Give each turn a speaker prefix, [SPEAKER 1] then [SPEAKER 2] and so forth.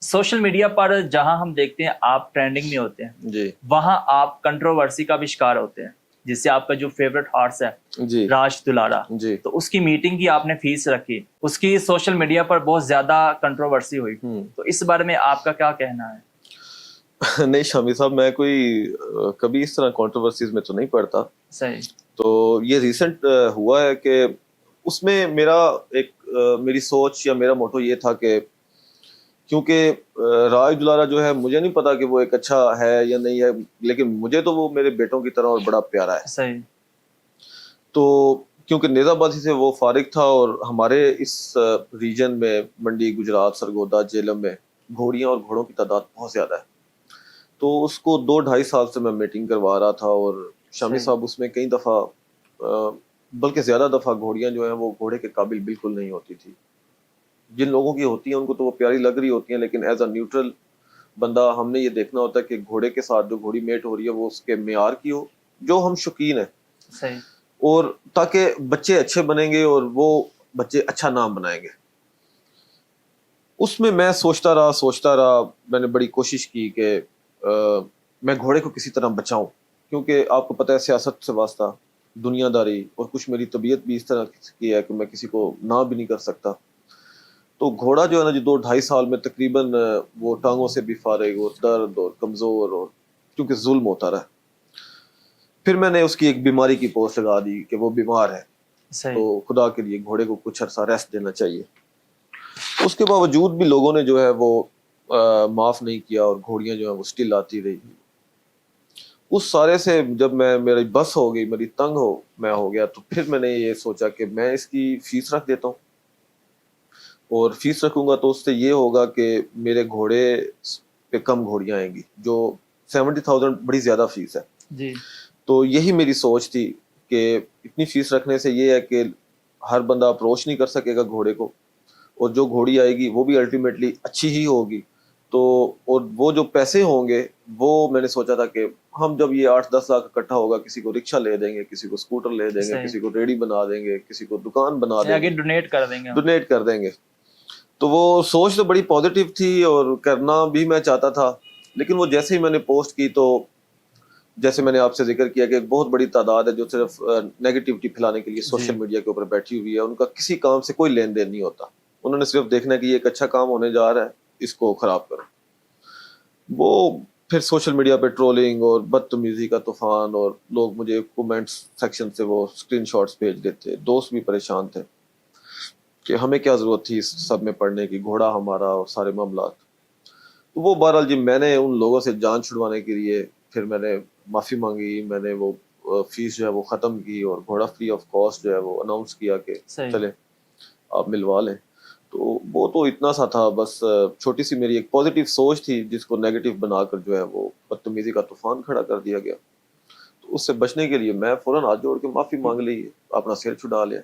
[SPEAKER 1] Social media पर जहां हम देखते हैं आप ट्रेंडिंग में होते हैं,
[SPEAKER 2] जी
[SPEAKER 1] वहां आप कंट्रोवर्सी का भी शिकार होते हैं। जिससे आपका जो फेवरेट हॉर्स है
[SPEAKER 2] जी
[SPEAKER 1] राज दुलारा,
[SPEAKER 2] जी
[SPEAKER 1] तो उसकी मीटिंग की आपने फीस रखी, उसकी सोशल मीडिया पर बहुत ज्यादा कंट्रोवर्सी हुई, तो इस बारे में आपका क्या कहना है?
[SPEAKER 2] नहीं शामी साहब, मैं कोई कभी इस तरह कंट्रोवर्सीज में तो नहीं पड़ता।
[SPEAKER 1] सही।
[SPEAKER 2] तो ये रिसेंट हुआ है कि उसमें मेरा एक मेरी सोच या मेरा मोटो ये था कि क्योंकि राज दुलारा जो है, मुझे नहीं पता कि वो एक अच्छा है या नहीं है, लेकिन मुझे तो वो मेरे बेटों की तरह और बड़ा प्यारा है।
[SPEAKER 1] सही।
[SPEAKER 2] तो क्योंकि नेज़ाबादी से वो फारिग था और हमारे इस रीजन में मंडी, गुजरात, सरगोदा, जेलम में घोड़ियां और घोड़ों की तादाद बहुत ज़्यादा है। तो उसको 2-2.5 साल से मैं मीटिंग करवा रहा था और शामी
[SPEAKER 1] सही।
[SPEAKER 2] साहब उसमें कई दफ़ा बल्कि ज़्यादा दफ़ा घोड़ियां जो हैं वो घोड़े के काबिल बिल्कुल नहीं होती थी। जिन लोगों की होती हैं उनको तो वो प्यारी लग रही होती हैं, लेकिन एज अ न्यूट्रल बंदा हमने ये देखना होता है कि घोड़े के साथ जो घोड़ी मेट हो रही है वो उसके मेयार की हो, जो हम शौकीन है,
[SPEAKER 1] सही।
[SPEAKER 2] और ताकि बच्चे अच्छे बनेंगे और वो बच्चे अच्छा नाम बनाएंगे। उसमें मैं सोचता रहा, मैंने बड़ी कोशिश की कि मैं घोड़े को किसी तरह बचाऊं, क्योंकि आपको पता है सियासत से वास्ता, दुनियादारी और कुछ मेरी तबीयत भी इस तरह की है कि मैं किसी को ना भी नहीं कर सकता। तो घोड़ा जो है ना, जो 2-2.5 साल में तकरीबन वो टांगों से भी फारिग और दर्द और कमज़ोर, और क्योंकि जुल्म होता रहा, फिर मैंने उसकी एक बीमारी की पोस्ट लगा दी कि वो बीमार है,
[SPEAKER 1] सही।
[SPEAKER 2] तो खुदा के लिए घोड़े को कुछ अरसा रेस्ट देना चाहिए। उसके बावजूद भी लोगों ने जो है वो माफ़ नहीं किया और घोड़ियां जो है वो स्टिल आती रही। उस सारे से जब मेरी बस हो गई, मेरी मैं हो गया, तो फिर मैंने ये सोचा कि मैं इसकी फीस रख देता हूँ, और फीस रखूंगा तो उससे ये होगा कि मेरे घोड़े पे कम घोड़ियां आएंगी। जो 70,000 बड़ी ज्यादा फीस है।
[SPEAKER 1] जी।
[SPEAKER 2] तो यही मेरी सोच थी कि इतनी फीस रखने से ये है कि हर बंदा अप्रोच नहीं कर सकेगा घोड़े को, और जो घोड़ी आएगी वो भी अल्टीमेटली अच्छी ही होगी। तो और वो जो पैसे होंगे, वो मैंने सोचा था कि हम जब ये 8-10 लाख इकट्ठा होगा, किसी को रिक्शा ले देंगे, किसी को स्कूटर ले देंगे,
[SPEAKER 1] सही।
[SPEAKER 2] किसी को रेडी बना देंगे, किसी को दुकान बना
[SPEAKER 1] आगे
[SPEAKER 2] देंगे,
[SPEAKER 1] डोनेट कर देंगे हम।
[SPEAKER 2] डोनेट कर देंगे। तो वो सोच तो बड़ी पॉजिटिव थी और करना भी मैं चाहता था। लेकिन वो जैसे ही मैंने पोस्ट की, तो जैसे मैंने आपसे जिक्र किया कि एक बहुत बड़ी तादाद है जो सिर्फ नेगेटिविटी फैलाने के लिए सोशल
[SPEAKER 1] जी।
[SPEAKER 2] मीडिया के ऊपर बैठी हुई है। उनका किसी काम से कोई लेन देन नहीं होता, उन्होंने सिर्फ देखना है कि ये एक अच्छा काम होने जा रहा है, इसको खराब करो। वो फिर सोशल मीडिया पे ट्रोलिंग और बदतमीजी का तूफान, और लोग मुझे कमेंट्स सेक्शन से वो स्क्रीनशॉट्स भेज देते। दोस्त भी परेशान थे कि हमें क्या जरूरत थी इस सब में पढ़ने की, घोड़ा हमारा और सारे मामला। तो वो बहरहाल जी, मैंने उन लोगों से जान छुड़वाने के लिए फिर मैंने माफ़ी मांगी। मैंने वो फीस जो है वो ख़त्म की, और घोड़ा फ्री ऑफ कॉस्ट जो है वो अनाउंस किया कि
[SPEAKER 1] सही।
[SPEAKER 2] चले आप मिलवा लें। तो वो तो इतना सा था, बस छोटी सी मेरी एक पॉजिटिव सोच थी जिसको नेगेटिव बनाकर जो है वो बदतमीजी का तूफान खड़ा कर दिया गया। तो उससे बचने के लिए मैं फौरन हाथ जोड़ के माफ़ी मांग ली, अपना सिर छुड़ा लिया।